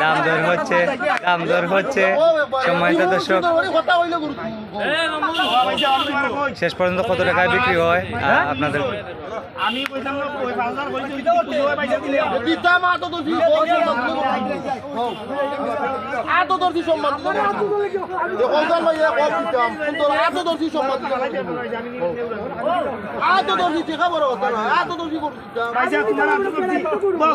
দাম দর হচ্ছে সম্মানিত দর্শক। শেষ পর্যন্ত কত টাকায় বিক্রি হয় আপনাদের? আমি কইতাম না ওই 5000 কইছি পুজো হয় পয়সা দিলে দিতাম আতো দর্জি আতো দর্জি সম্মান দেখো জান ভাই কম দিতাম সুন্দর আতো দর্জি সম্মান আতো দর্জি দেখা বড় কথা না আতো দর্জি করে দিতাম পয়সা তোমার আতো দর্জি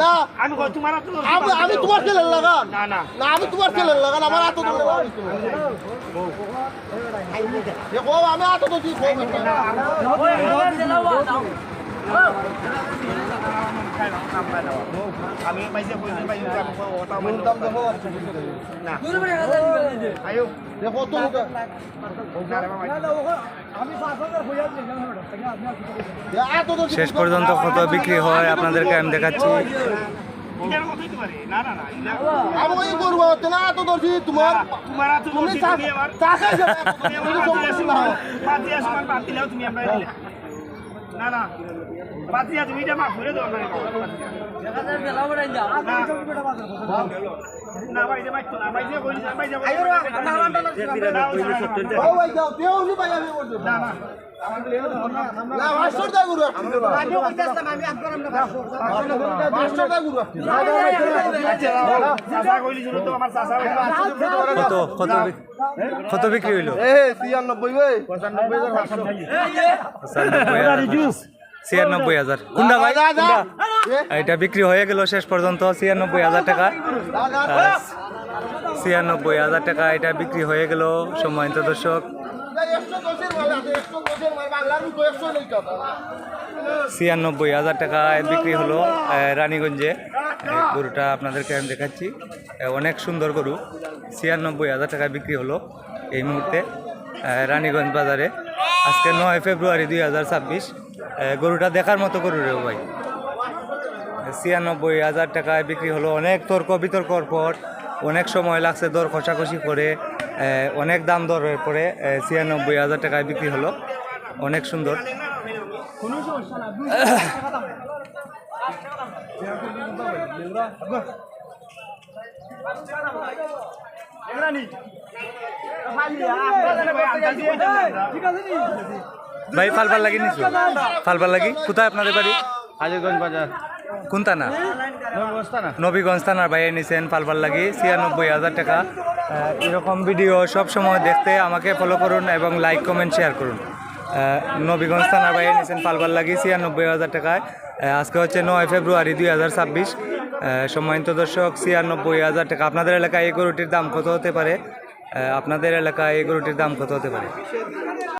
না আমি কই তোমার আতো দর্জি আমি তোমার ছেলে লাগা না না না আমি তোমার ছেলে লাগা আমার আতো দর্জি দেখো আমি আতো দর্জি কই আমি পাইছে কইছি পাইছি ওটা মন দাম দেখো না আয়ো দেখো তো শেষ পর্যন্ত কত বিক্রি হয় আপনাদেরকে আমি দেখাচ্ছি। আমি ওই করব না তো দর্জি তোমার তোমার তুমি টাকা যাবে তুমি সমস্যা না পাতি আসমান পাতি লাও তুমি আমরা দিলে না না পাতি তুমি এটা মা ঘুরে দাও না টাকা গেলাও বড়াই যাও না ভাই যে ভাই তো না ভাই যে কই না ভাই যে আইও না ও ভাই যাও তেও নি ভাই আমি বলছো না না না মাস্টার দা গুরু আমি কইতাছলাম আমি আকরাম না মাস্টার দা গুরু চাচা কইলি শুনো তো আমার চাচা কত বিক্রি হইলো? 96 ভাই 96,000 কোনটা ভাই? এটা বিক্রি হয়ে গেল শেষ পর্যন্ত 96,000 টাকা। 96,000 টাকা এটা বিক্রি হয়ে গেল সম্মানিত দর্শক। 96,000 টাকায় বিক্রি হলো রানীগঞ্জে। গরুটা আপনাদেরকে আমি দেখাচ্ছি, অনেক সুন্দর গরু। 96,000 টাকায় বিক্রি হলো এই মুহূর্তে রানীগঞ্জ বাজারে। আজকে 9 ফেব্রুয়ারি 2026। গরুটা দেখার মতো গরু রে ভাই। 96,000 টাকায় বিক্রি হলো। অনেক তর্ক বিতর্কর পর অনেক সময় লাগছে, দর কষাকষি করে অনেক দাম দরের পরে 96,000 টাকায় বিক্রি হলো। অনেক সুন্দর। ভাই ফালবার লাগি নিছো? ফালবার লাগি কোথায় আপনাদের বাড়ি? হাজিরগঞ্জ বাজার। কোন থানা? নবীগঞ্জ থানার বাইরে নিছেন পালবার লাগি 96,000 টাকা। এরকম ভিডিও সব সময় দেখতে আমাকে ফলো করুন এবং লাইক কমেন্ট শেয়ার করুন। নবীগঞ্জ থানার বাইরে নিছেন পালবার লাগি 96,000 টাকায়। আজকে হচ্ছে 9 ফেব্রুয়ারি 2026। সম্মানিত দর্শক, 96,000 টাকা। আপনাদের এলাকায় এই গরুটির দাম কত হতে পারে? আপনাদের এলাকায় এই গরুটির দাম কত হতে পারে?